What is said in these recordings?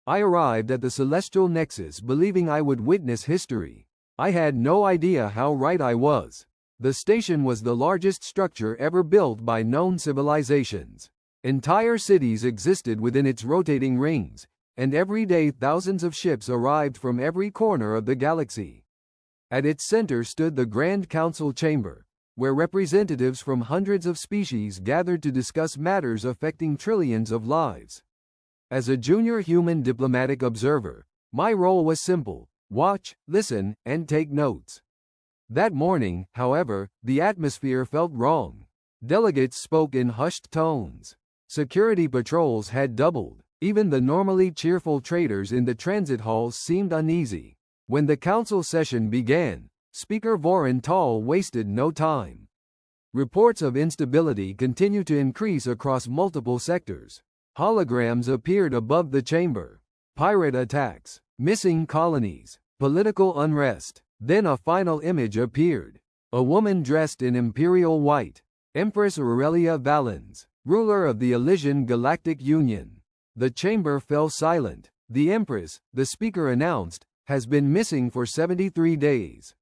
I arrived at the celestial nexus believing I would witness history. I had no idea how right I was. The station was the largest structure ever built by known civilizations. Entire cities existed within its rotating rings, and every day thousands of ships arrived from every corner of the galaxy. At its center stood the Grand Council chamber, where representatives from hundreds of species gathered to discuss matters affecting trillions of lives. As a junior human diplomatic observer, my role was simple: watch, listen, and take notes. That morning, however, the atmosphere felt wrong. Delegates spoke in hushed tones. Security patrols had doubled. Even the normally cheerful traders in the transit halls seemed uneasy. When the council session began, Speaker Vorental wasted no time. Reports of instability continued to increase across multiple sectors. Holograms appeared above the chamber. Pirate attacks, missing colonies, political unrest. Then a final image appeared. A woman dressed in imperial white. Empress Aurelia Valens, ruler of the Elysian Galactic Union. The chamber fell silent. The Empress, the speaker announced, has been missing for 73 days.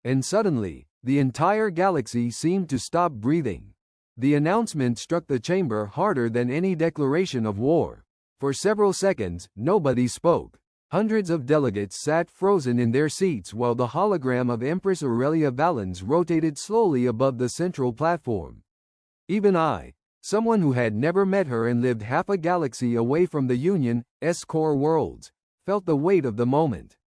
And suddenly, the entire galaxy seemed to stop breathing. The announcement struck the chamber harder than any declaration of war. For several seconds, nobody spoke. Hundreds of delegates sat frozen in their seats while the hologram of Empress Aurelia Valens rotated slowly above the central platform. Even I, someone who had never met her and lived half a galaxy away from the Union's core worlds, felt the weight of the moment.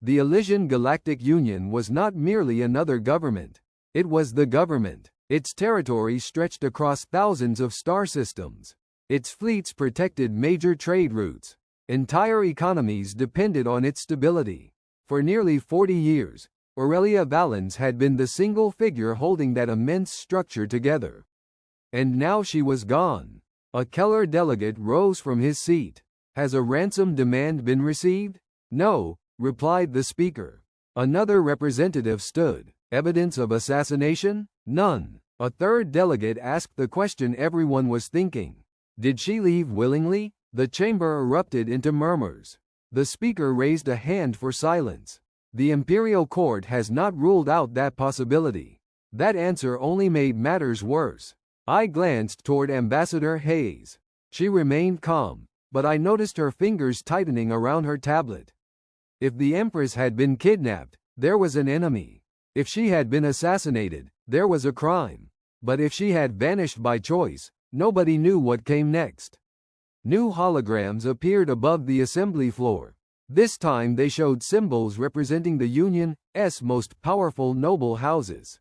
The Elysian Galactic Union was not merely another government. It was the government. Its territory stretched across thousands of star systems. Its fleets protected major trade routes. Entire economies depended on its stability. For nearly 40 years, Aurelia Valens had been the single figure holding that immense structure together. And now she was gone. A Keller delegate rose from his seat. "Has a ransom demand been received?" "No," replied the speaker. Another representative stood. "Evidence of assassination?" "None." A third delegate asked the question everyone was thinking. "Did she leave willingly?" The chamber erupted into murmurs. The speaker raised a hand for silence. "The Imperial Court has not ruled out that possibility." That answer only made matters worse. I glanced toward Ambassador Hayes. She remained calm, but I noticed her fingers tightening around her tablet. If the Empress had been kidnapped, there was an enemy. If she had been assassinated, there was a crime. But if she had vanished by choice, nobody knew what came next. New holograms appeared above the assembly floor. This time they showed symbols representing the Union's most powerful noble houses.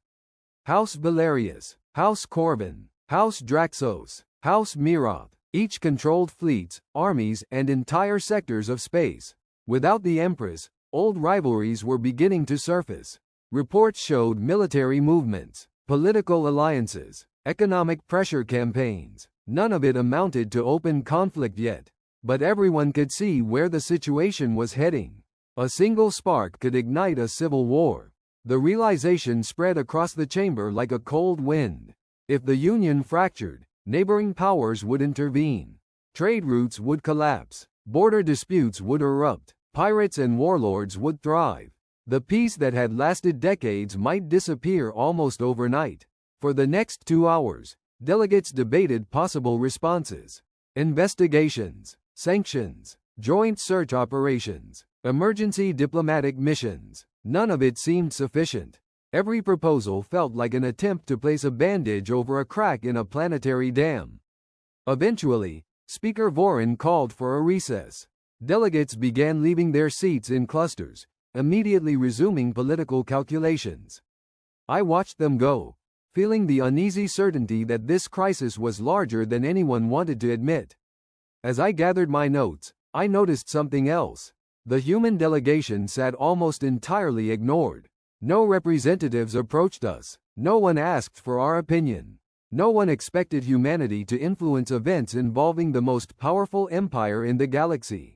House Valerius, House Corvin, House Draxos, House Miroth. Each controlled fleets, armies, and entire sectors of space. Without the Empress, old rivalries were beginning to surface. Reports showed military movements, political alliances, economic pressure campaigns. None of it amounted to open conflict yet, but everyone could see where the situation was heading. A single spark could ignite a civil war. The realization spread across the chamber like a cold wind. If the Union fractured, neighboring powers would intervene. Trade routes would collapse. Border disputes would erupt. Pirates and warlords would thrive. The peace that had lasted decades might disappear almost overnight. For the next 2 hours, delegates debated possible responses. Investigations, sanctions, joint search operations, emergency diplomatic missions. None of it seemed sufficient. Every proposal felt like an attempt to place a bandage over a crack in a planetary dam. Eventually, Speaker Voren called for a recess. Delegates began leaving their seats in clusters, immediately resuming political calculations. I watched them go, feeling the uneasy certainty that this crisis was larger than anyone wanted to admit. As I gathered my notes, I noticed something else. The human delegation sat almost entirely ignored. No representatives approached us. No one asked for our opinion. No one expected humanity to influence events involving the most powerful empire in the galaxy.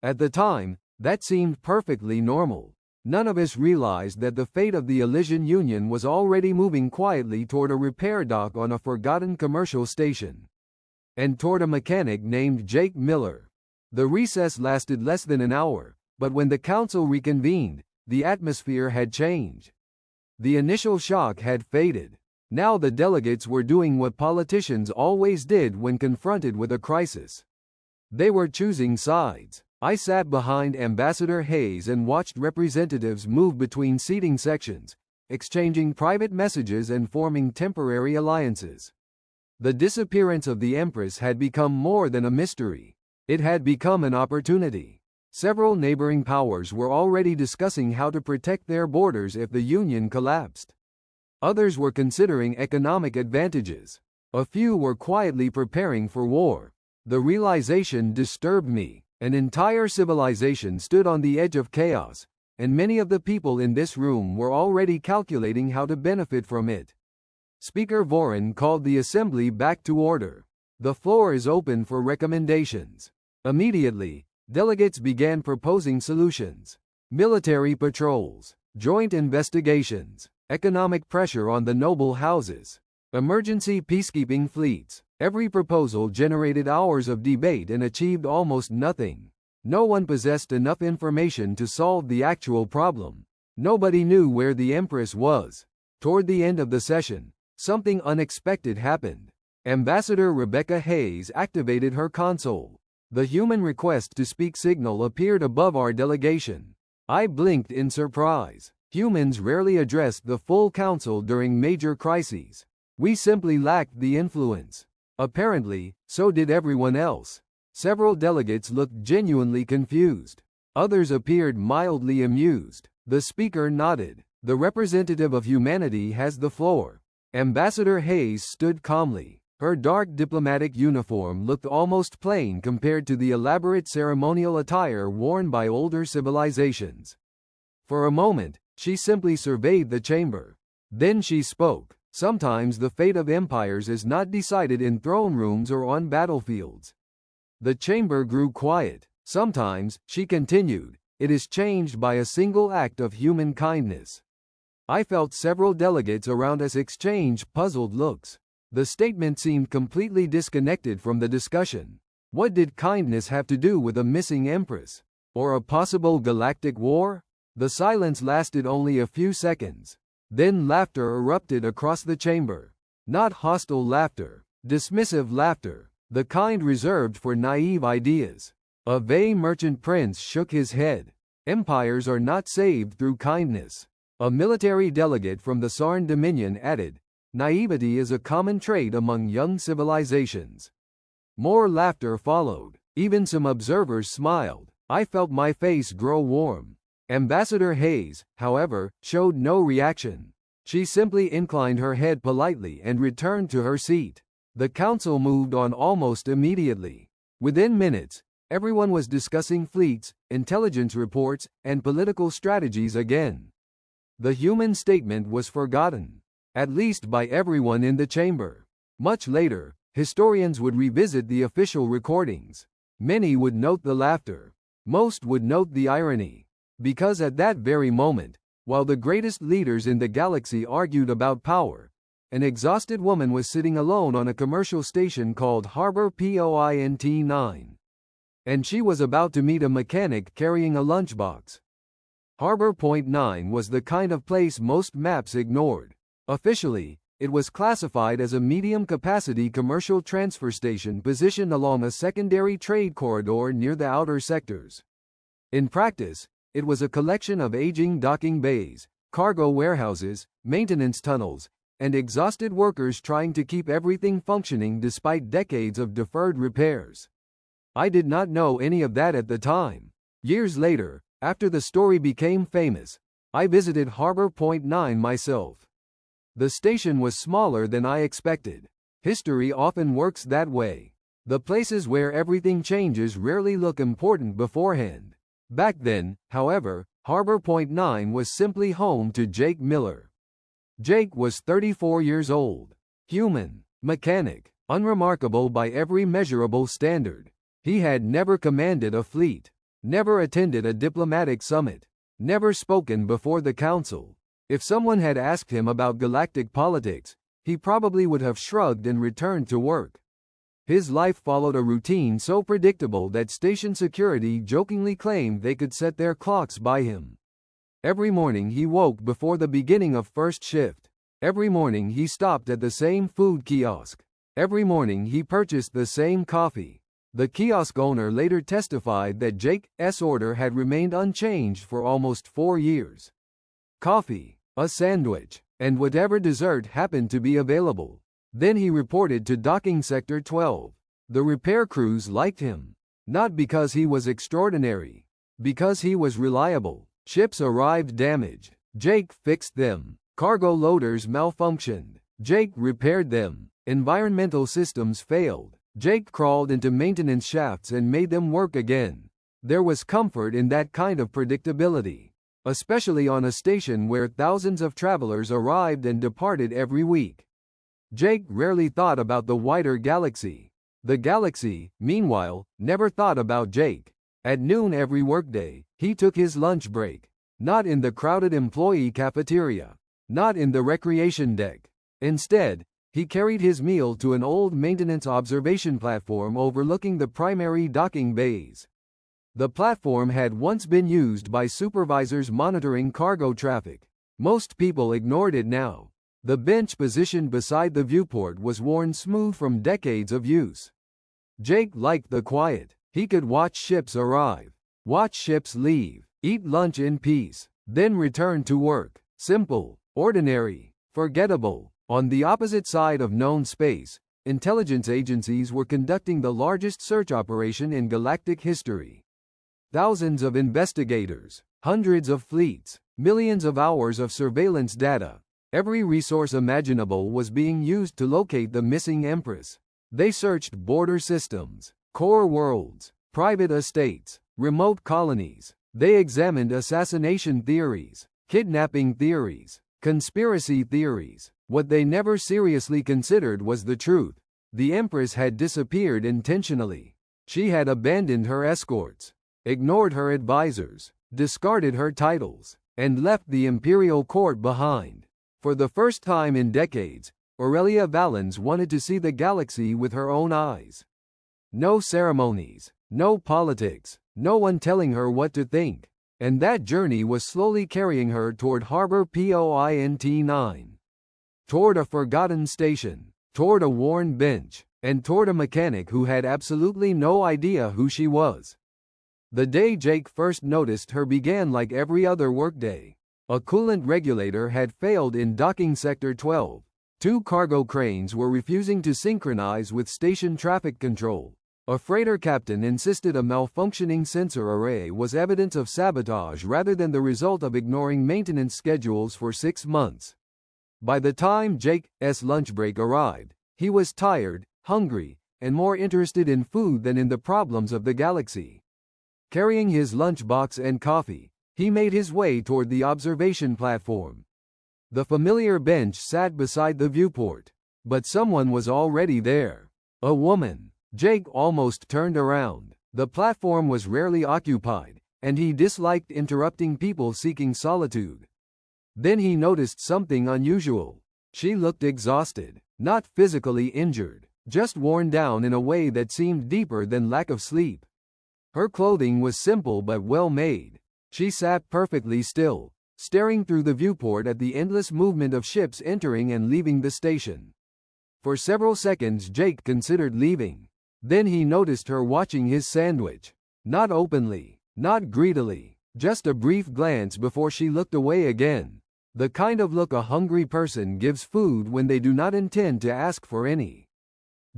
At the time, that seemed perfectly normal. None of us realized that the fate of the Elysian Union was already moving quietly toward a repair dock on a forgotten commercial station. And toward a mechanic named Jake Miller. The recess lasted less than an hour, but when the council reconvened, the atmosphere had changed. The initial shock had faded. Now the delegates were doing what politicians always did when confronted with a crisis. They were choosing sides. I sat behind Ambassador Hayes and watched representatives move between seating sections, exchanging private messages and forming temporary alliances. The disappearance of the Empress had become more than a mystery. It had become an opportunity. Several neighboring powers were already discussing how to protect their borders if the Union collapsed. Others were considering economic advantages. A few were quietly preparing for war. The realization disturbed me. An entire civilization stood on the edge of chaos, and many of the people in this room were already calculating how to benefit from it. Speaker Voren called the assembly back to order. The floor is open for recommendations. Immediately, delegates began proposing solutions. Military patrols, joint investigations, economic pressure on the noble houses, emergency peacekeeping fleets. Every proposal generated hours of debate and achieved almost nothing. No one possessed enough information to solve the actual problem. Nobody knew where the Empress was. Toward the end of the session, something unexpected happened. Ambassador Rebecca Hayes activated her console. The human request to speak signal appeared above our delegation. I blinked in surprise. Humans rarely addressed the full council during major crises. We simply lacked the influence. Apparently, so did everyone else. Several delegates looked genuinely confused. Others appeared mildly amused. The speaker nodded. The representative of humanity has the floor. Ambassador Hayes stood calmly. Her dark diplomatic uniform looked almost plain compared to the elaborate ceremonial attire worn by older civilizations. For a moment, she simply surveyed the chamber. Then she spoke. Sometimes the fate of empires is not decided in throne rooms or on battlefields. The chamber grew quiet. Sometimes, she continued, it is changed by a single act of human kindness. I felt several delegates around us exchange puzzled looks. The statement seemed completely disconnected from the discussion. What did kindness have to do with a missing empress? Or a possible galactic war? The silence lasted only a few seconds. Then laughter erupted across the chamber. Not hostile laughter, dismissive laughter, the kind reserved for naive ideas. A vain merchant prince shook his head. Empires are not saved through kindness. A military delegate from the Sarn Dominion added, naivety is a common trait among young civilizations. More laughter followed. Even some observers smiled. I felt my face grow warm. Ambassador Hayes, however, showed no reaction. She simply inclined her head politely and returned to her seat. The council moved on almost immediately. Within minutes, everyone was discussing fleets, intelligence reports, and political strategies again. The human statement was forgotten, at least by everyone in the chamber. Much later, historians would revisit the official recordings. Many would note the laughter. Most would note the irony. Because at that very moment, while the greatest leaders in the galaxy argued about power, an exhausted woman was sitting alone on a commercial station called Harbor Point 9. And she was about to meet a mechanic carrying a lunchbox. Harbor Point 9 was the kind of place most maps ignored. Officially, it was classified as a medium-capacity commercial transfer station positioned along a secondary trade corridor near the outer sectors. In practice, it was a collection of aging docking bays, cargo warehouses, maintenance tunnels, and exhausted workers trying to keep everything functioning despite decades of deferred repairs. I did not know any of that at the time. Years later, after the story became famous, I visited Harbor Point 9 myself. The station was smaller than I expected. History often works that way. The places where everything changes rarely look important beforehand. Back then, however, Harbor Point 9 was simply home to Jake Miller. Jake was 34 years old. Human, mechanic, unremarkable by every measurable standard. He had never commanded a fleet, never attended a diplomatic summit, never spoken before the council. If someone had asked him about galactic politics, he probably would have shrugged and returned to work. His life followed a routine so predictable that station security jokingly claimed they could set their clocks by him. Every morning he woke before the beginning of first shift. Every morning he stopped at the same food kiosk. Every morning he purchased the same coffee. The kiosk owner later testified that Jake's order had remained unchanged for almost 4 years. Coffee, a sandwich, and whatever dessert happened to be available. Then he reported to Docking Sector 12. The repair crews liked him. Not because he was extraordinary. Because he was reliable. Ships arrived damaged. Jake fixed them. Cargo loaders malfunctioned. Jake repaired them. Environmental systems failed. Jake crawled into maintenance shafts and made them work again. There was comfort in that kind of predictability, especially on a station where thousands of travelers arrived and departed every week. Jake rarely thought about the wider galaxy. The galaxy, meanwhile, never thought about Jake. At noon every workday, he took his lunch break. Not in the crowded employee cafeteria. Not in the recreation deck. Instead, he carried his meal to an old maintenance observation platform overlooking the primary docking bays. The platform had once been used by supervisors monitoring cargo traffic. Most people ignored it now. The bench positioned beside the viewport was worn smooth from decades of use. Jake liked the quiet. He could watch ships arrive, watch ships leave, eat lunch in peace, then return to work. Simple, ordinary, forgettable. On the opposite side of known space, intelligence agencies were conducting the largest search operation in galactic history. Thousands of investigators, hundreds of fleets, millions of hours of surveillance data. Every resource imaginable was being used to locate the missing Empress. They searched border systems, core worlds, private estates, remote colonies. They examined assassination theories, kidnapping theories, conspiracy theories. What they never seriously considered was the truth. The Empress had disappeared intentionally. She had abandoned her escorts, ignored her advisors, discarded her titles, and left the imperial court behind. For the first time in decades, Aurelia Valens wanted to see the galaxy with her own eyes. No ceremonies, no politics, no one telling her what to think. And that journey was slowly carrying her toward Harbor Point 9. Toward a forgotten station, toward a worn bench, and toward a mechanic who had absolutely no idea who she was. The day Jake first noticed her began like every other workday. A coolant regulator had failed in Docking Sector 12. 2 cargo cranes were refusing to synchronize with station traffic control. A freighter captain insisted a malfunctioning sensor array was evidence of sabotage rather than the result of ignoring maintenance schedules for 6 months. By the time Jake's lunch break arrived, he was tired, hungry, and more interested in food than in the problems of the galaxy. Carrying his lunchbox and coffee, he made his way toward the observation platform. The familiar bench sat beside the viewport, but someone was already there. A woman. Jake almost turned around. The platform was rarely occupied, and he disliked interrupting people seeking solitude. Then he noticed something unusual. She looked exhausted, not physically injured, just worn down in a way that seemed deeper than lack of sleep. Her clothing was simple but well made. She sat perfectly still, staring through the viewport at the endless movement of ships entering and leaving the station. For several seconds Jake considered leaving. Then he noticed her watching his sandwich. Not openly, not greedily, just a brief glance before she looked away again. The kind of look a hungry person gives food when they do not intend to ask for any.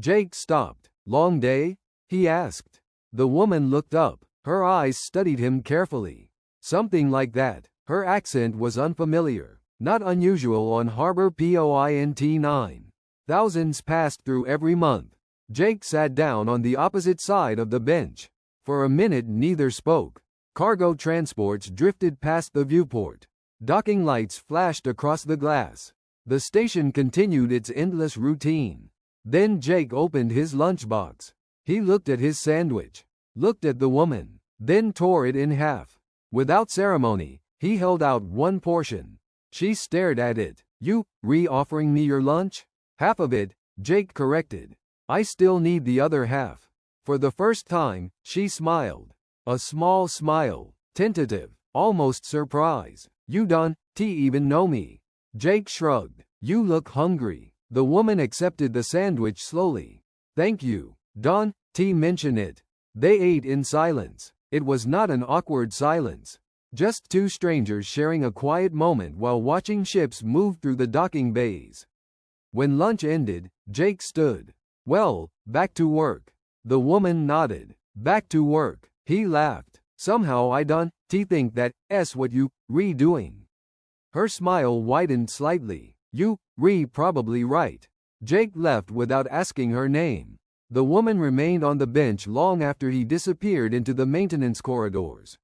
Jake stopped. Long day? He asked. The woman looked up. Her eyes studied him carefully. Something like that. Her accent was unfamiliar, not unusual on Harbor Point 9. Thousands passed through every month. Jake sat down on the opposite side of the bench. For a minute neither spoke. Cargo transports drifted past the viewport. Docking lights flashed across the glass. The station continued its endless routine. Then Jake opened his lunchbox. He looked at his sandwich, looked at the woman, then tore it in half. Without ceremony, he held out one portion. She stared at it. "You, re-offering me your lunch?" "Half of it," Jake corrected. I still need the other half. For the first time, she smiled. A small smile, tentative, almost surprise. You don't even know me. Jake shrugged. You look hungry. The woman accepted the sandwich slowly. Thank you. Don't mention it. They ate in silence. It was not an awkward silence. Just two strangers sharing a quiet moment while watching ships move through the docking bays. When lunch ended, Jake stood. Well, back to work. The woman nodded. Back to work. He laughed. Somehow I don't think that's what you doing. Her smile widened slightly. You probably right. Jake left without asking her name. The woman remained on the bench long after he disappeared into the maintenance corridors.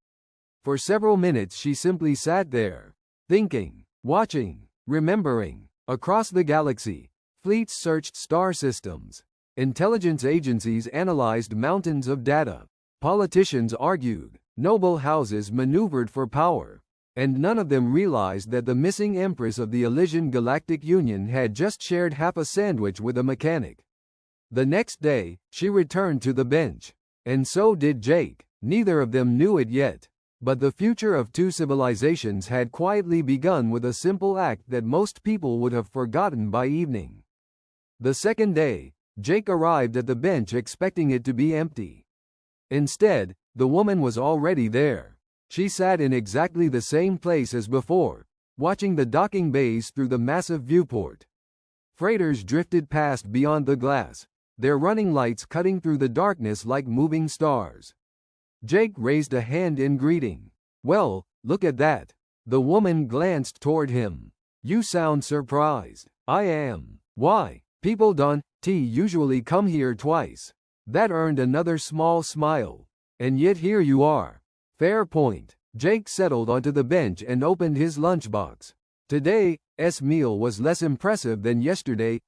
For several minutes she simply sat there, thinking, watching, remembering. Across the galaxy, fleets searched star systems. Intelligence agencies analyzed mountains of data. Politicians argued. Noble houses maneuvered for power. And none of them realized that the missing Empress of the Elysian Galactic Union had just shared half a sandwich with a mechanic. The next day, she returned to the bench. And so did Jake. Neither of them knew it yet. But the future of two civilizations had quietly begun with a simple act that most people would have forgotten by evening. The second day, Jake arrived at the bench expecting it to be empty. Instead, the woman was already there. She sat in exactly the same place as before, watching the docking bays through the massive viewport. Freighters drifted past beyond the glass, their running lights cutting through the darkness like moving stars. Jake raised a hand in greeting. Well, look at that. The woman glanced toward him. You sound surprised. I am. Why? People don't usually come here twice. That earned another small smile. And yet here you are. Fair point. Jake settled onto the bench and opened his lunchbox. Today's meal was less impressive than yesterday's.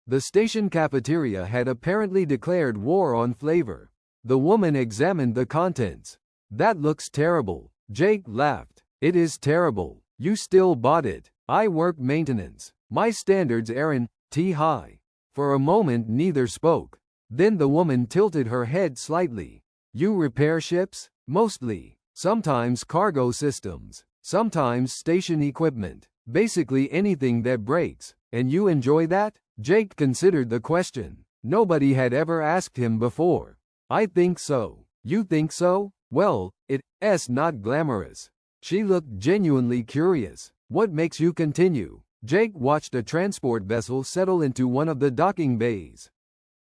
The station cafeteria had apparently declared war on flavor. The woman examined the contents. That looks terrible. Jake laughed. It is terrible. You still bought it. I work maintenance. My standards aren't high. For a moment neither spoke. Then the woman tilted her head slightly. You repair ships? Mostly. Sometimes cargo systems. Sometimes station equipment. Basically anything that breaks. And you enjoy that? Jake considered the question. Nobody had ever asked him before. I think so. You think so? Well, it's not glamorous. She looked genuinely curious. What makes you continue? Jake watched a transport vessel settle into one of the docking bays.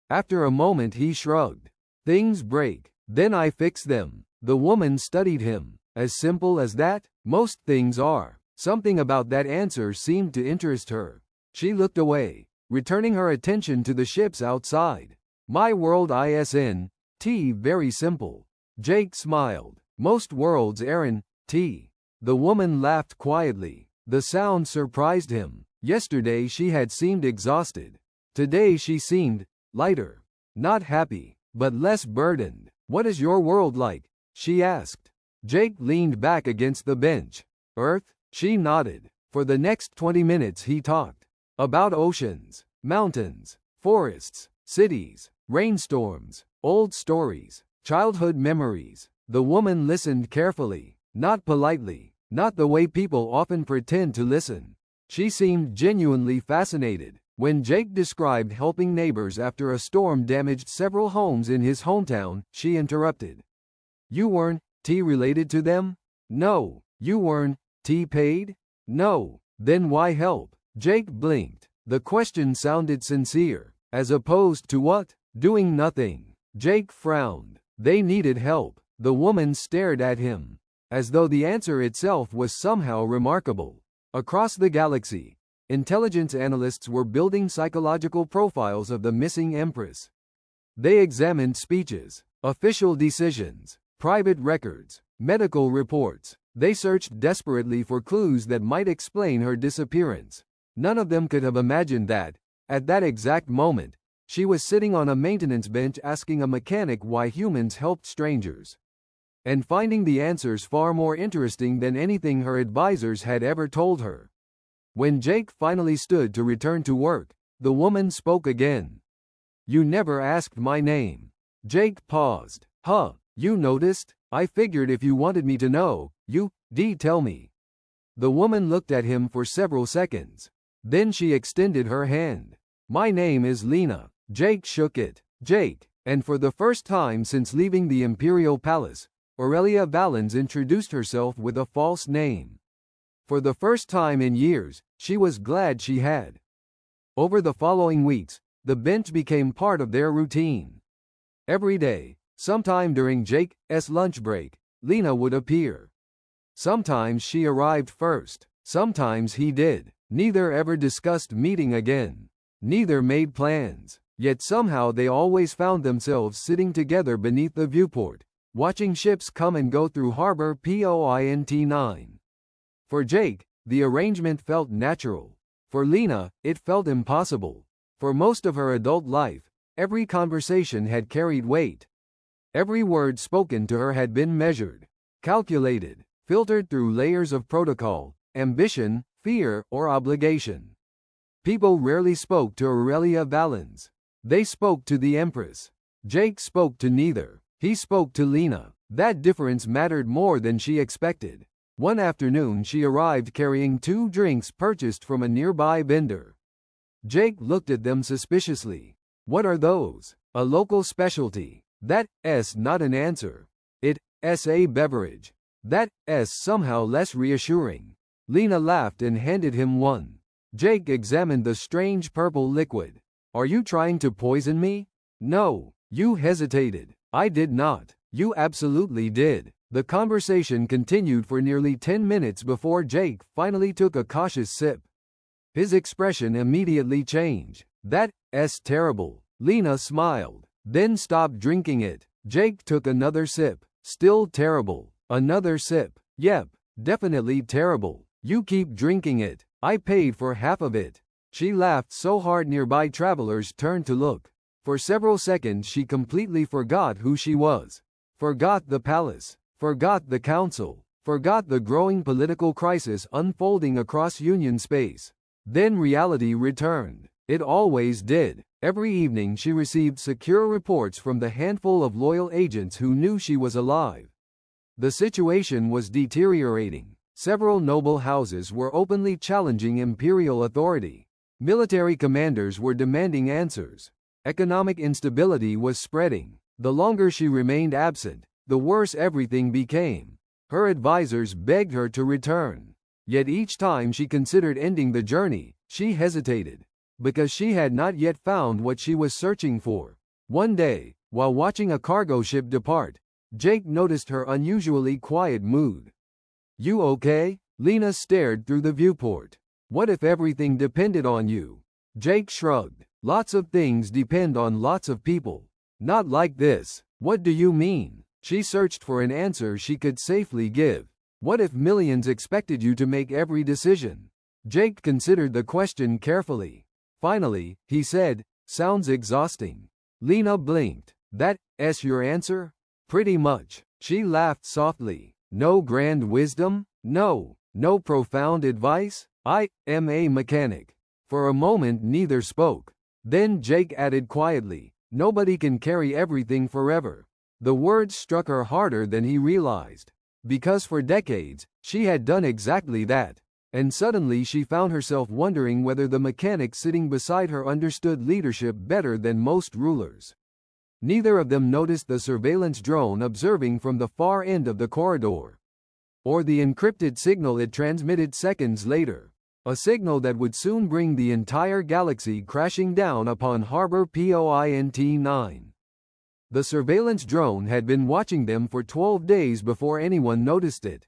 After a moment he shrugged. Things break. Then I fix them. The woman studied him. As simple as that? Most things are. Something about that answer seemed to interest her. She looked away, returning her attention to the ships outside. My world isn't very simple. Jake smiled. Most worlds aren't. The woman laughed quietly. The sound surprised him. Yesterday she had seemed exhausted. Today she seemed lighter. Not happy, but less burdened. What is your world like? She asked. Jake leaned back against the bench. Earth? She nodded. For the next 20 minutes he talked. About oceans, mountains, forests, cities, rainstorms, old stories, childhood memories. The woman listened carefully, not politely, not the way people often pretend to listen. She seemed genuinely fascinated. When Jake described helping neighbors after a storm damaged several homes in his hometown, she interrupted. You weren't related to them? No. You weren't paid? No. Then why help? Jake blinked. The question sounded sincere. As opposed to what? Doing nothing. Jake frowned. They needed help. The woman stared at him, as though the answer itself was somehow remarkable. Across the galaxy, intelligence analysts were building psychological profiles of the missing Empress. They examined speeches, official decisions, private records, medical reports. They searched desperately for clues that might explain her disappearance. None of them could have imagined that, at that exact moment, she was sitting on a maintenance bench asking a mechanic why humans helped strangers. And finding the answers far more interesting than anything her advisors had ever told her. When Jake finally stood to return to work, the woman spoke again. You never asked my name. Jake paused. Huh, you noticed? I figured if you wanted me to know, you'd tell me. The woman looked at him for several seconds. Then she extended her hand. My name is Lena. Jake shook it. Jake. And for the first time since leaving the Imperial Palace, Aurelia Valens introduced herself with a false name. For the first time in years, she was glad she had. Over the following weeks, the bench became part of their routine. Every day, sometime during Jake's lunch break, Lena would appear. Sometimes she arrived first, sometimes he did. Neither ever discussed meeting again. Neither made plans. Yet somehow they always found themselves sitting together beneath the viewport, watching ships come and go through harbor point 9. For Jake, the arrangement felt natural. For Lena, it felt impossible. For most of her adult life, every conversation had carried weight. Every word spoken to her had been measured, calculated, filtered through layers of protocol, ambition, fear, or obligation. People rarely spoke to Aurelia Valens. They spoke to the Empress. Jake spoke to neither. He spoke to Lena. That difference mattered more than she expected. One afternoon she arrived carrying 2 drinks purchased from a nearby vendor. Jake looked at them suspiciously. What are those? A local specialty. That's not an answer. It's a beverage. That's somehow less reassuring. Lena laughed and handed him one. Jake examined the strange purple liquid. Are you trying to poison me? No. You hesitated. I did not. You absolutely did. The conversation continued for nearly 10 minutes before Jake finally took a cautious sip. His expression immediately changed. That's terrible. Lena smiled, then stopped drinking it. Jake took another sip. Still terrible. Another sip. Yep, definitely terrible. You keep drinking it. I paid for half of it. She laughed so hard nearby travelers turned to look. For several seconds she completely forgot who she was. Forgot the palace. Forgot the council. Forgot the growing political crisis unfolding across Union space. Then reality returned. It always did. Every evening she received secure reports from the handful of loyal agents who knew she was alive. The situation was deteriorating. Several noble houses were openly challenging imperial authority. Military commanders were demanding answers. Economic instability was spreading. The longer she remained absent, the worse everything became. Her advisors begged her to return. Yet each time she considered ending the journey, she hesitated. Because she had not yet found what she was searching for. One day, while watching a cargo ship depart, Jake noticed her unusually quiet mood. You okay? Lena stared through the viewport. What if everything depended on you? Jake shrugged. Lots of things depend on lots of people. Not like this. What do you mean? She searched for an answer she could safely give. What if millions expected you to make every decision? Jake considered the question carefully. Finally, he said, sounds exhausting. Lena blinked. That's your answer? Pretty much. She laughed softly. No grand wisdom? No. No profound advice? I am a mechanic. For a moment neither spoke. Then Jake added quietly, nobody can carry everything forever. The words struck her harder than he realized. Because for decades, she had done exactly that. And suddenly she found herself wondering whether the mechanic sitting beside her understood leadership better than most rulers. Neither of them noticed the surveillance drone observing from the far end of the corridor. Or the encrypted signal it transmitted seconds later. A signal that would soon bring the entire galaxy crashing down upon harbor point 9. The surveillance drone had been watching them for 12 days before anyone noticed it.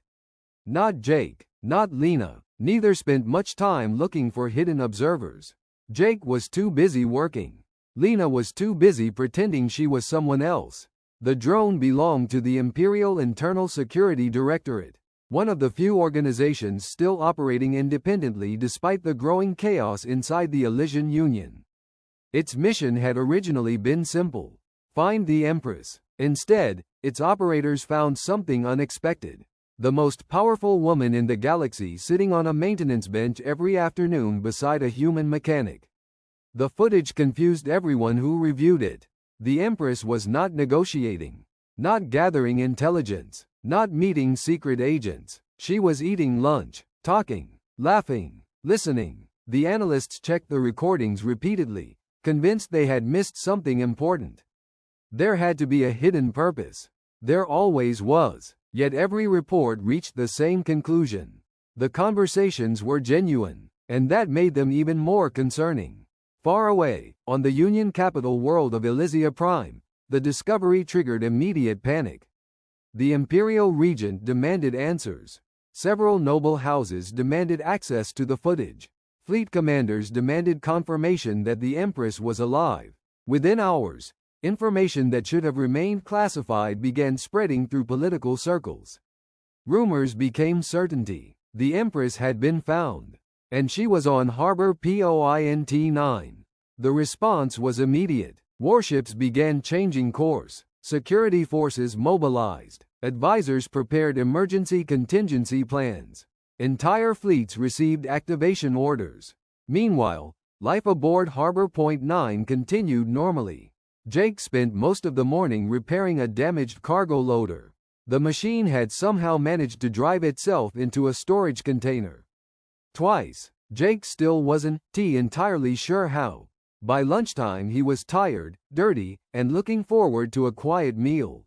Not Jake, not Lena. Neither spent much time looking for hidden observers. Jake was too busy working. Lena was too busy pretending she was someone else. The drone belonged to the Imperial Internal Security Directorate, one of the few organizations still operating independently despite the growing chaos inside the Elysian Union. Its mission had originally been simple: find the Empress. Instead, its operators found something unexpected. The most powerful woman in the galaxy sitting on a maintenance bench every afternoon beside a human mechanic. The footage confused everyone who reviewed it. The Empress was not negotiating, not gathering intelligence, not meeting secret agents. She was eating lunch, talking, laughing, listening. The analysts checked the recordings repeatedly, convinced they had missed something important. There had to be a hidden purpose. There always was, yet every report reached the same conclusion. The conversations were genuine, and that made them even more concerning. Far away, on the Union capital world of Elysia Prime, the discovery triggered immediate panic. The Imperial Regent demanded answers. Several noble houses demanded access to the footage. Fleet commanders demanded confirmation that the Empress was alive. Within hours, information that should have remained classified began spreading through political circles. Rumors became certainty. The Empress had been found, and she was on Harbor Point 9. The response was immediate. Warships began changing course. Security forces mobilized. Advisors prepared emergency contingency plans. Entire fleets received activation orders. Meanwhile, life aboard Harbor Point 9 continued normally. Jake spent most of the morning repairing a damaged cargo loader. The machine had somehow managed to drive itself into a storage container. Twice, Jake still wasn't entirely sure how. By lunchtime he was tired, dirty, and looking forward to a quiet meal.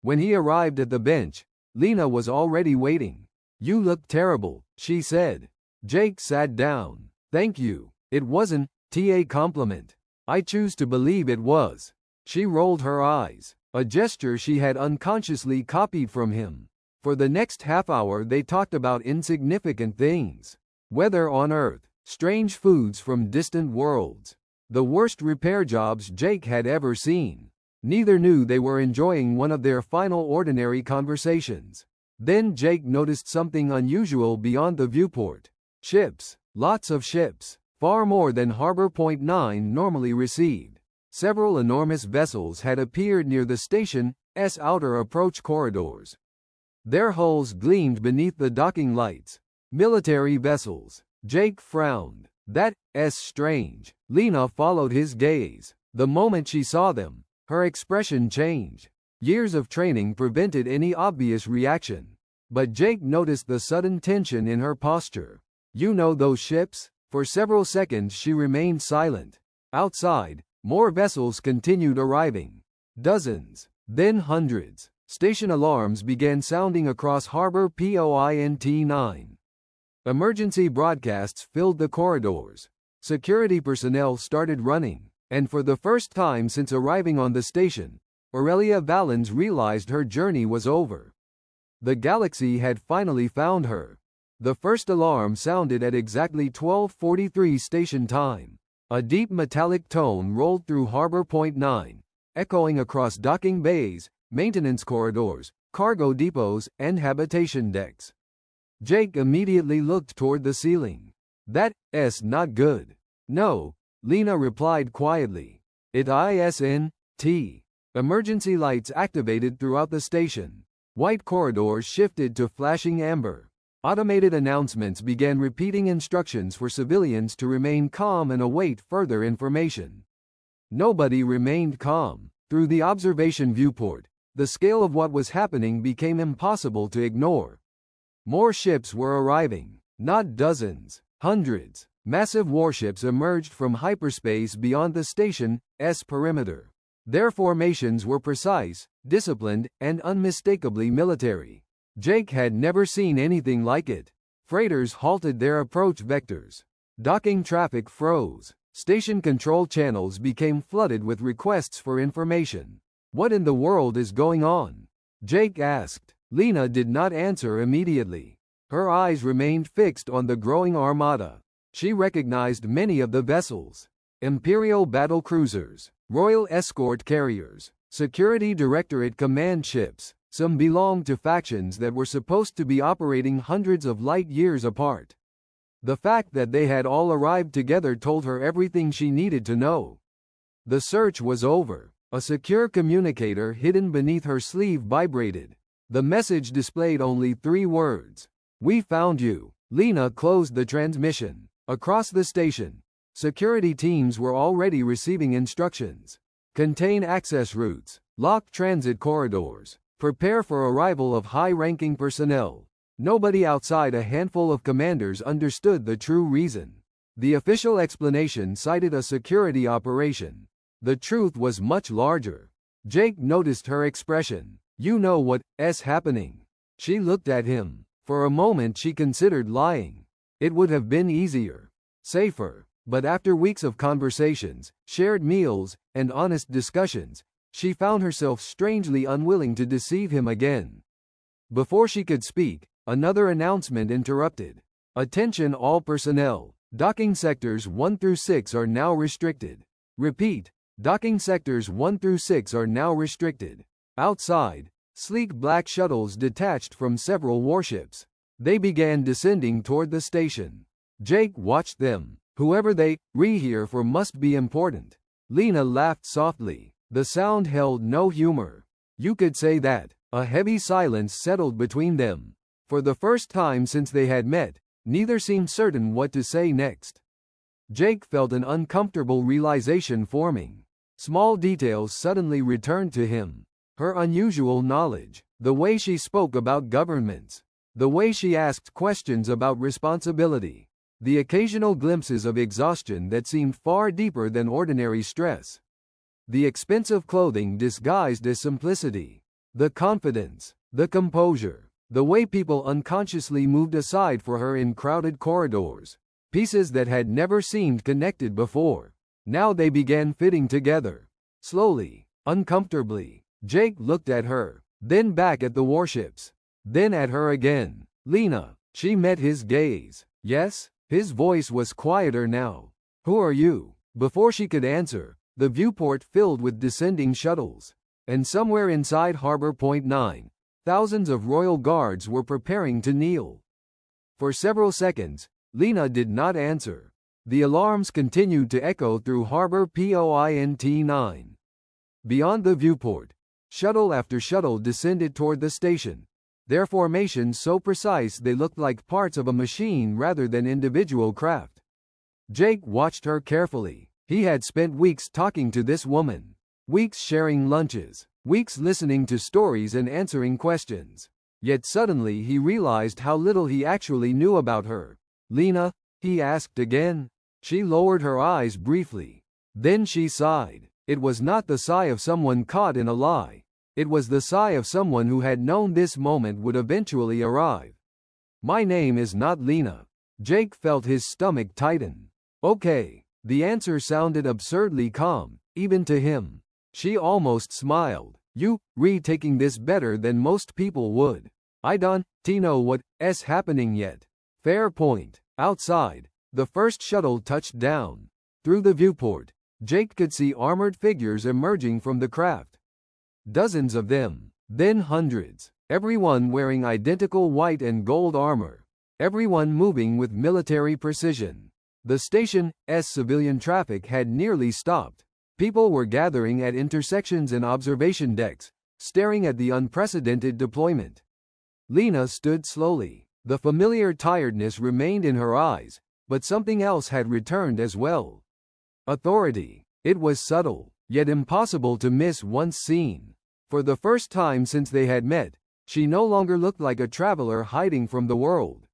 When he arrived at the bench, Lena was already waiting. "You look terrible," she said. Jake sat down. "Thank you. It wasn't a compliment. I choose to believe it was." She rolled her eyes, a gesture she had unconsciously copied from him. For the next half hour they talked about insignificant things. Weather on Earth, strange foods from distant worlds. The worst repair jobs Jake had ever seen. Neither knew they were enjoying one of their final ordinary conversations. Then Jake noticed something unusual beyond the viewport. Ships. Lots of ships. Far more than Harbor Point 9 normally received. Several enormous vessels had appeared near the station's outer approach corridors. Their hulls gleamed beneath the docking lights. Military vessels. Jake frowned. "That's strange." Lena followed his gaze. The moment she saw them, her expression changed. Years of training prevented any obvious reaction. But Jake noticed the sudden tension in her posture. "You know those ships?" For several seconds she remained silent. Outside, more vessels continued arriving. Dozens, then hundreds. Station alarms began sounding across Harbor Point 9. Emergency broadcasts filled the corridors. Security personnel started running, and for the first time since arriving on the station, Aurelia Valens realized her journey was over. The galaxy had finally found her. The first alarm sounded at exactly 12:43 station time. A deep metallic tone rolled through Harbor Point 9, echoing across docking bays, maintenance corridors, cargo depots, and habitation decks. Jake immediately looked toward the ceiling. "That's not good." "No," Lena replied quietly. "It isn't." Emergency lights activated throughout the station. White corridors shifted to flashing amber. Automated announcements began repeating instructions for civilians to remain calm and await further information. Nobody remained calm. Through the observation viewport, the scale of what was happening became impossible to ignore. More ships were arriving. Not dozens, hundreds. Massive warships emerged from hyperspace beyond the station's perimeter. Their formations were precise, disciplined, and unmistakably military. Jake had never seen anything like it. Freighters halted their approach vectors. Docking traffic froze. Station control channels became flooded with requests for information. "What in the world is going on?" Jake asked. Lena did not answer immediately. Her eyes remained fixed on the growing armada. She recognized many of the vessels. Imperial battle cruisers, Royal escort carriers, Security Directorate command ships. Some belonged to factions that were supposed to be operating hundreds of light years apart. The fact that they had all arrived together told her everything she needed to know. The search was over. A secure communicator hidden beneath her sleeve vibrated. The message displayed only 3 words. "We found you." Lena closed the transmission. Across the station, Security teams were already receiving instructions. Contain access routes. Lock transit corridors. Prepare for arrival of high-ranking personnel. Nobody outside a handful of commanders understood the true reason. The official explanation cited a security operation. The truth was much larger. Jake noticed her expression. You know what's happening. She looked at him. For a moment she considered lying. It would have been easier. Safer. But after weeks of conversations, shared meals, and honest discussions, she found herself strangely unwilling to deceive him again. Before she could speak, another announcement interrupted. Attention all personnel. Docking sectors 1 through 6 are now restricted. Repeat. Docking sectors 1 through 6 are now restricted. Outside, sleek black shuttles detached from several warships. They began descending toward the station. Jake watched them. Whoever they were here for must be important. Lena laughed softly. The sound held no humor. You could say that. A heavy silence settled between them. For the first time since they had met, neither seemed certain what to say next. Jake felt an uncomfortable realization forming. Small details suddenly returned to him. Her unusual knowledge, the way she spoke about governments, the way she asked questions about responsibility, the occasional glimpses of exhaustion that seemed far deeper than ordinary stress. The expensive clothing disguised as simplicity, the confidence, the composure, the way people unconsciously moved aside for her in crowded corridors, pieces that had never seemed connected before. Now they began fitting together. Slowly, uncomfortably, Jake looked at her, then back at the warships, then at her again. Lena. She met his gaze. Yes? His voice was quieter now. Who are you? Before she could answer, the viewport filled with descending shuttles. And somewhere inside Harbor Point 9, thousands of royal guards were preparing to kneel. For several seconds, Lena did not answer. The alarms continued to echo through Harbor Point 9. Beyond the viewport, shuttle after shuttle descended toward the station, their formations so precise they looked like parts of a machine rather than individual craft. Jake watched her carefully. He had spent weeks talking to this woman, weeks sharing lunches, weeks listening to stories and answering questions. Yet suddenly he realized how little he actually knew about her. Lena? He asked again. She lowered her eyes briefly. Then she sighed. It was not the sigh of someone caught in a lie. It was the sigh of someone who had known this moment would eventually arrive. My name is not Lena. Jake felt his stomach tighten. Okay. The answer sounded absurdly calm, even to him. She almost smiled. You, taking this better than most people would. I don't know what's happening yet. Fair point. Outside, the first shuttle touched down. Through the viewport, Jake could see armored figures emerging from the craft. Dozens of them, then hundreds, everyone wearing identical white and gold armor, everyone moving with military precision. The station's civilian traffic had nearly stopped. People were gathering at intersections and observation decks, staring at the unprecedented deployment. Lena stood slowly. The familiar tiredness remained in her eyes, but something else had returned as well. Authority. It was subtle, yet impossible to miss once seen. For the first time since they had met, she no longer looked like a traveler hiding from the world.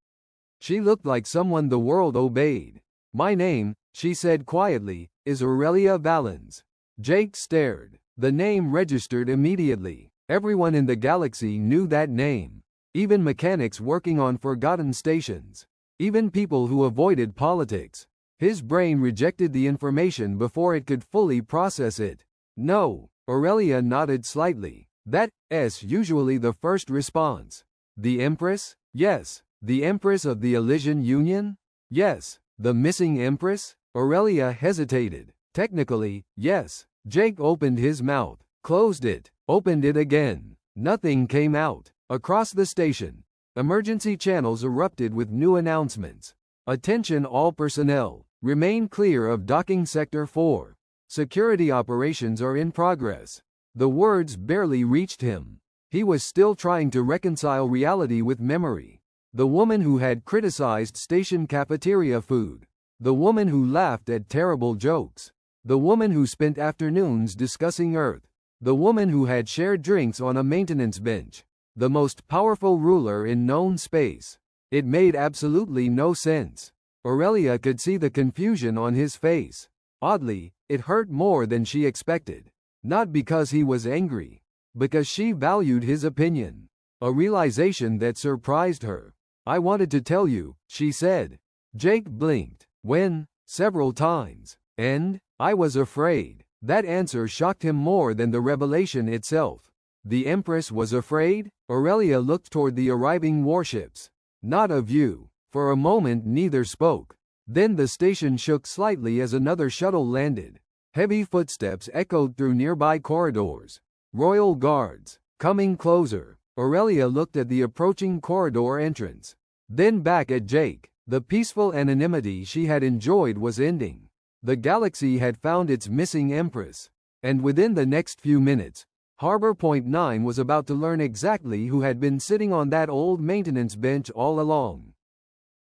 She looked like someone the world obeyed. My name, she said quietly, is Aurelia Valens. Jake stared. The name registered immediately. Everyone in the galaxy knew that name. Even mechanics working on forgotten stations. Even people who avoided politics. His brain rejected the information before it could fully process it. No. Aurelia nodded slightly. That's usually the first response. The Empress? Yes. The Empress of the Elysian Union? Yes. The missing Empress? Aurelia hesitated. Technically, yes. Jake opened his mouth, closed it, opened it again. Nothing came out. Across the station, emergency channels erupted with new announcements. Attention all personnel. Remain clear of docking sector 4. Security operations are in progress. The words barely reached him. He was still trying to reconcile reality with memory. The woman who had criticized station cafeteria food. The woman who laughed at terrible jokes. The woman who spent afternoons discussing Earth. The woman who had shared drinks on a maintenance bench. The most powerful ruler in known space. It made absolutely no sense. Aurelia could see the confusion on his face. Oddly, it hurt more than she expected. Not because he was angry. Because she valued his opinion. A realization that surprised her. I wanted to tell you, she said. Jake blinked. When? Several times. And? I was afraid. That answer shocked him more than the revelation itself. The Empress was afraid? Aurelia looked toward the arriving warships. Not of you. For a moment neither spoke. Then the station shook slightly as another shuttle landed. Heavy footsteps echoed through nearby corridors. Royal guards. Coming closer. Aurelia looked at the approaching corridor entrance. Then back at Jake. The peaceful anonymity she had enjoyed was ending. The galaxy had found its missing Empress. And within the next few minutes, Harbor Point 9 was about to learn exactly who had been sitting on that old maintenance bench all along.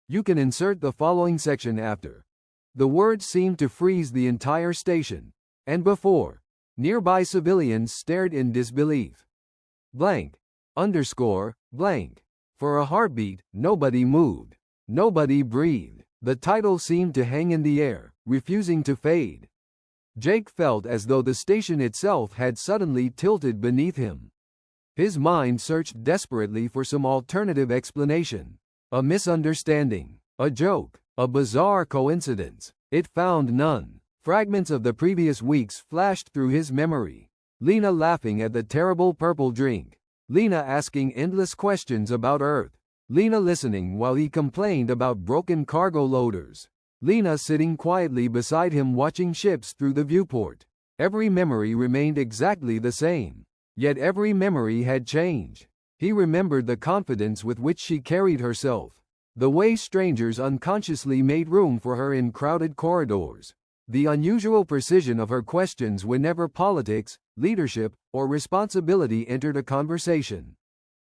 You can insert the following section after. The words seemed to freeze the entire station. And before, nearby civilians stared in disbelief. Blank. Underscore. Blank. For a heartbeat, nobody moved. Nobody breathed. The title seemed to hang in the air, refusing to fade. Jake felt as though the station itself had suddenly tilted beneath him. His mind searched desperately for some alternative explanation. A misunderstanding. A joke. A bizarre coincidence. It found none. Fragments of the previous weeks flashed through his memory. Lena laughing at the terrible purple drink. Lena asking endless questions about Earth. Lena listening while he complained about broken cargo loaders. Lena sitting quietly beside him watching ships through the viewport. Every memory remained exactly the same. Yet every memory had changed. He remembered the confidence with which she carried herself. The way strangers unconsciously made room for her in crowded corridors. The unusual precision of her questions whenever politics, leadership, or responsibility entered a conversation.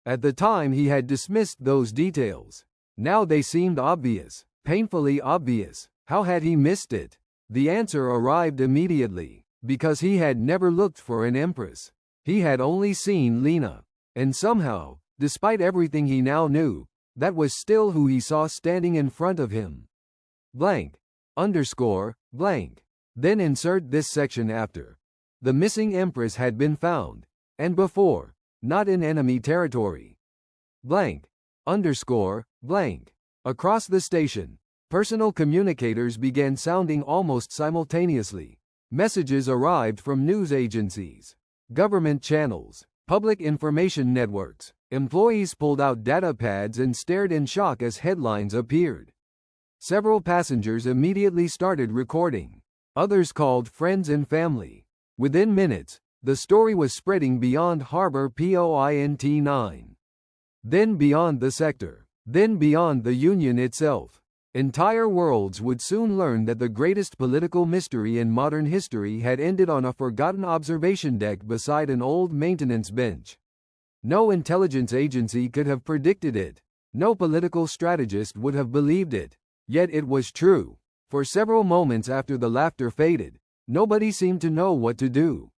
At the time he had dismissed those details. Now they seemed obvious, painfully obvious. How had he missed it? The answer arrived immediately. Because he had never looked for an Empress. He had only seen Lena. And somehow, despite everything he now knew, that was still who he saw standing in front of him. Blank. Underscore. Blank. Then insert this section after. The missing Empress had been found. And before. Not in enemy territory. Blank. Underscore. Blank. Across the station, personal communicators began sounding almost simultaneously. Messages arrived from news agencies, government channels, public information networks. Employees pulled out data pads and stared in shock as headlines appeared. Several passengers immediately started recording. Others called friends and family. Within minutes, the story was spreading beyond Harbor Point 9. Then beyond the sector. Then beyond the Union itself. Entire worlds would soon learn that the greatest political mystery in modern history had ended on a forgotten observation deck beside an old maintenance bench. No intelligence agency could have predicted it. No political strategist would have believed it. Yet it was true. For several moments after the laughter faded, nobody seemed to know what to do.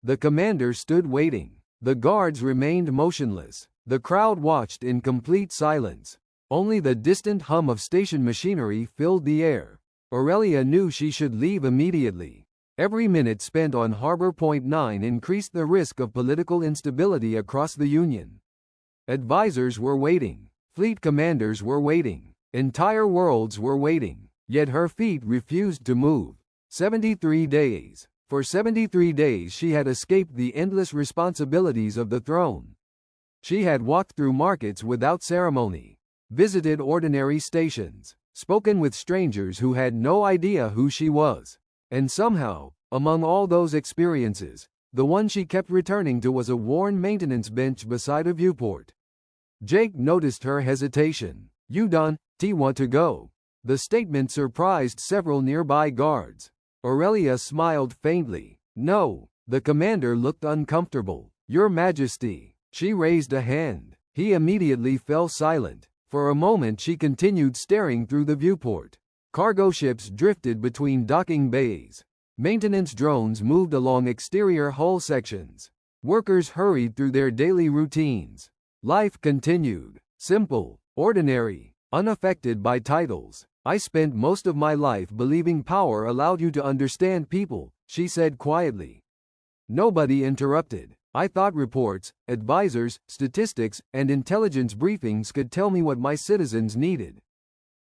The commander stood waiting. The guards remained motionless. The crowd watched in complete silence. Only the distant hum of station machinery filled the air. Aurelia knew she should leave immediately. Every minute spent on Harbor Point 9 increased the risk of political instability across the Union. Advisors were waiting. Fleet commanders were waiting. Entire worlds were waiting. Yet her feet refused to move. 73 days. For 73 days she had escaped the endless responsibilities of the throne. She had walked through markets without ceremony, visited ordinary stations, spoken with strangers who had no idea who she was. And somehow, among all those experiences, the one she kept returning to was a worn maintenance bench beside a viewport. Jake noticed her hesitation. "You done? Want to go?" The statement surprised several nearby guards. Aurelia smiled faintly. "No." The commander looked uncomfortable. "Your Majesty." She raised a hand. He immediately fell silent. For a moment she continued staring through the viewport. Cargo ships drifted between docking bays. Maintenance drones moved along exterior hull sections. Workers hurried through their daily routines. Life continued. Simple, ordinary, unaffected by titles. I spent most of my life believing power allowed you to understand people, she said quietly. Nobody interrupted. I thought reports, advisors, statistics, and intelligence briefings could tell me what my citizens needed.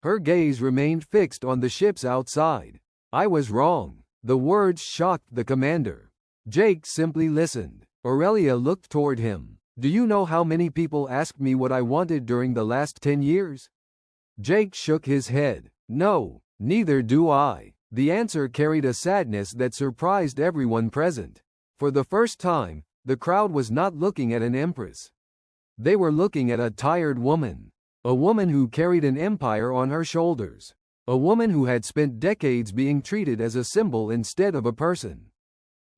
Her gaze remained fixed on the ships outside. I was wrong. The words shocked the commander. Jake simply listened. Aurelia looked toward him. Do you know how many people asked me what I wanted during the last 10 years? Jake shook his head. No, neither do I. The answer carried a sadness that surprised everyone present. For the first time, the crowd was not looking at an empress. They were looking at a tired woman. A woman who carried an empire on her shoulders. A woman who had spent decades being treated as a symbol instead of a person.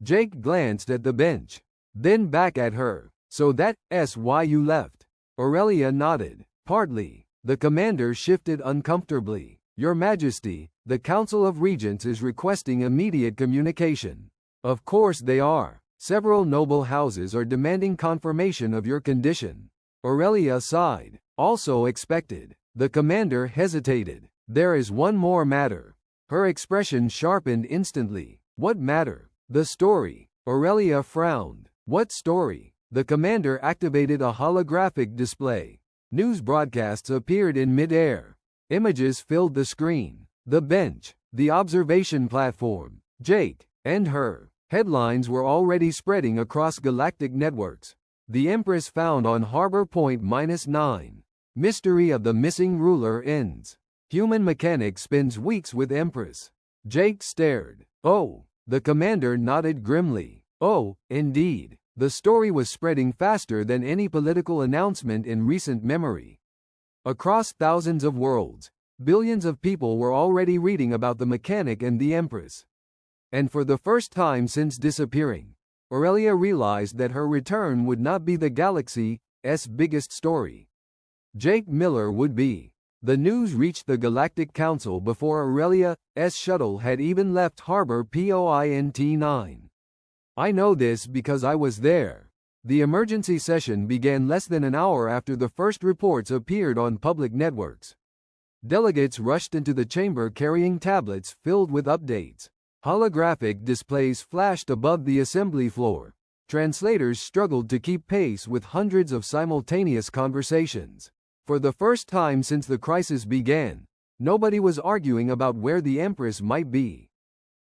Jake glanced at the bench. Then back at her. So that's why you left. Aurelia nodded. Partly. The commander shifted uncomfortably. Your Majesty, the Council of Regents is requesting immediate communication. Of course they are. Several noble houses are demanding confirmation of your condition. Aurelia sighed. Also expected. The commander hesitated. There is one more matter. Her expression sharpened instantly. What matter? The story. Aurelia frowned. What story? The commander activated a holographic display. News broadcasts appeared in mid-air. Images filled the screen. The bench. The observation platform. Jake. And her. Headlines were already spreading across galactic networks. The Empress found on Harbor Point -9. Mystery of the missing ruler ends. Human mechanic spends weeks with Empress. Jake stared. Oh. The commander nodded grimly. Oh, indeed. The story was spreading faster than any political announcement in recent memory. Across thousands of worlds, billions of people were already reading about the mechanic and the Empress. And for the first time since disappearing, Aurelia realized that her return would not be the galaxy's biggest story. Jake Miller would be. The news reached the Galactic Council before Aurelia's shuttle had even left Harbor Point 9. I know this because I was there. The emergency session began less than an hour after the first reports appeared on public networks. Delegates rushed into the chamber carrying tablets filled with updates. Holographic displays flashed above the assembly floor. Translators struggled to keep pace with hundreds of simultaneous conversations. For the first time since the crisis began, nobody was arguing about where the Empress might be.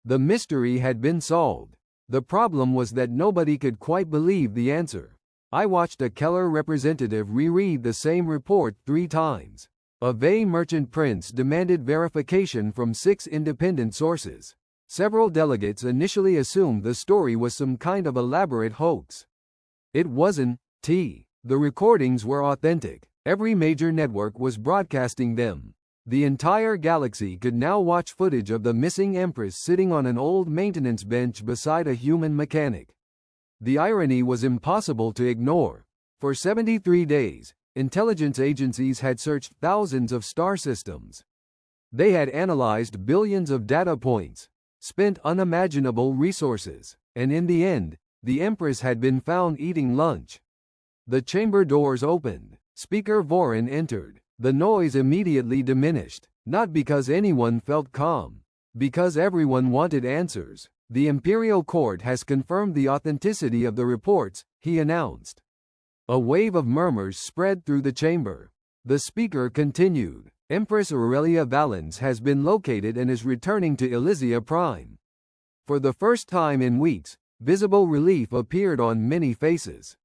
The mystery had been solved. The problem was that nobody could quite believe the answer. I watched a Keller representative reread the same report 3 times. A Vey merchant prince demanded verification from 6 independent sources. Several delegates initially assumed the story was some kind of elaborate hoax. It wasn't. The recordings were authentic. Every major network was broadcasting them. The entire galaxy could now watch footage of the missing Empress sitting on an old maintenance bench beside a human mechanic. The irony was impossible to ignore. For 73 days, intelligence agencies had searched thousands of star systems. They had analyzed billions of data points, spent unimaginable resources, and in the end, the Empress had been found eating lunch. The chamber doors opened. Speaker Vorin entered. The noise immediately diminished, not because anyone felt calm, because everyone wanted answers. The Imperial Court has confirmed the authenticity of the reports, he announced. A wave of murmurs spread through the chamber. The speaker continued. Empress Aurelia Valens has been located and is returning to Elysia Prime. For the first time in weeks, visible relief appeared on many faces.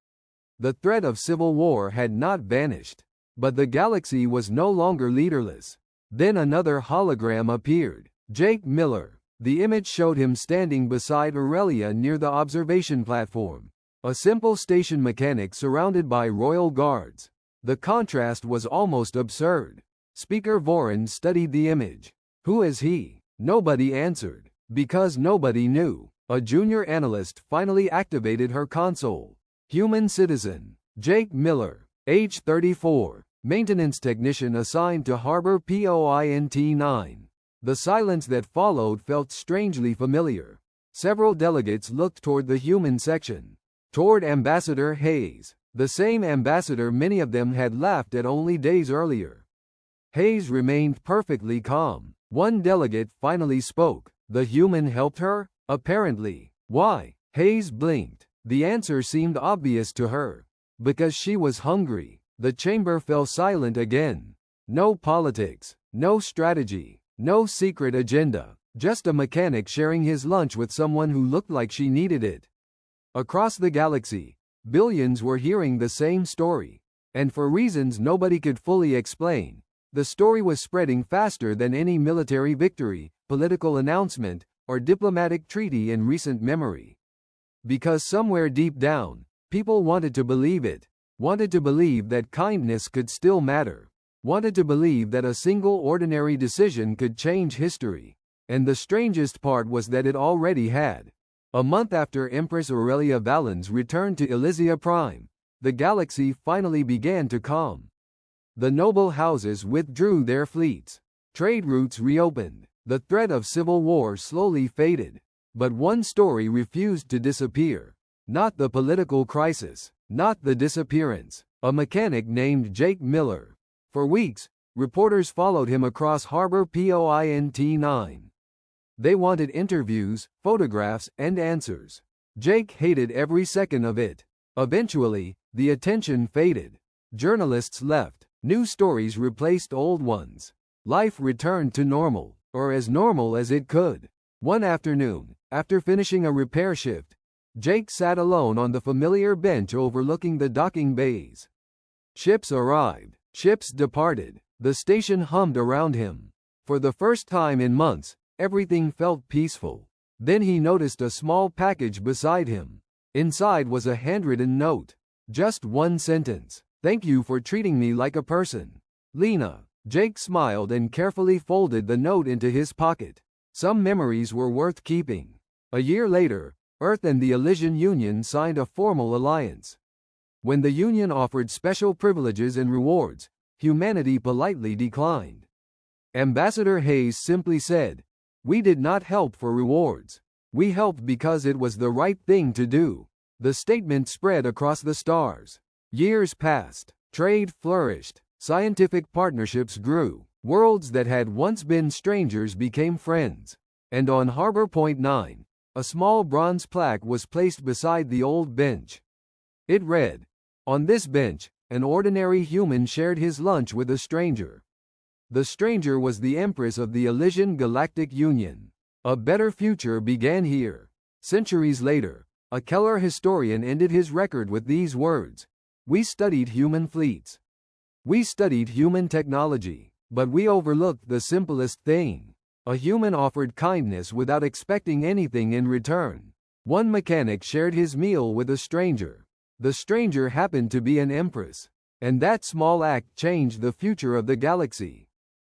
The threat of civil war had not vanished. But the galaxy was no longer leaderless. Then another hologram appeared. Jake Miller. The image showed him standing beside Aurelia near the observation platform. A simple station mechanic surrounded by royal guards. The contrast was almost absurd. Speaker Vorin studied the image. Who is he? Nobody answered. Because nobody knew. A junior analyst finally activated her console. Human citizen. Jake Miller. Age 34. Maintenance technician assigned to Harbor Point 9. The silence that followed felt strangely familiar. Several delegates looked toward the human section. Toward Ambassador Hayes, the same ambassador many of them had laughed at only days earlier. Hayes remained perfectly calm. One delegate finally spoke. The human helped her? Apparently. Why? Hayes blinked. The answer seemed obvious to her. Because she was hungry. The chamber fell silent again. No politics. No strategy. No secret agenda. Just a mechanic sharing his lunch with someone who looked like she needed it. Across the galaxy, billions were hearing the same story. And for reasons nobody could fully explain, the story was spreading faster than any military victory, political announcement, or diplomatic treaty in recent memory. Because somewhere deep down, people wanted to believe it. Wanted to believe that kindness could still matter. Wanted to believe that a single ordinary decision could change history. And the strangest part was that it already had. A month after Empress Aurelia Valens returned to Elysia Prime, the galaxy finally began to calm. The noble houses withdrew their fleets. Trade routes reopened. The threat of civil war slowly faded. But one story refused to disappear. Not the political crisis. Not the disappearance. A mechanic named Jake Miller. For weeks, reporters followed him across Harbor Point 9. They wanted interviews, photographs, and answers. Jake hated every second of it. Eventually, the attention faded. Journalists left. New stories replaced old ones. Life returned to normal, or as normal as it could. One afternoon, after finishing a repair shift, Jake sat alone on the familiar bench overlooking the docking bays. Ships arrived. Ships departed. The station hummed around him. For the first time in months, everything felt peaceful. Then he noticed a small package beside him. Inside was a handwritten note. Just one sentence. "Thank you for treating me like a person. Lena." Jake smiled and carefully folded the note into his pocket. Some memories were worth keeping. A year later, Earth and the Elysian Union signed a formal alliance. When the Union offered special privileges and rewards, humanity politely declined. Ambassador Hayes simply said, "We did not help for rewards. We helped because it was the right thing to do." The statement spread across the stars. Years passed. Trade flourished. Scientific partnerships grew. Worlds that had once been strangers became friends. And on Harbor Point 9, a small bronze plaque was placed beside the old bench. It read, "On this bench, an ordinary human shared his lunch with a stranger. The stranger was the Empress of the Elysian Galactic Union. A better future began here." Centuries later, a Keller historian ended his record with these words, "We studied human fleets. We studied human technology, but we overlooked the simplest thing. A human offered kindness without expecting anything in return. One mechanic shared his meal with a stranger. The stranger happened to be an empress. And that small act changed the future of the galaxy."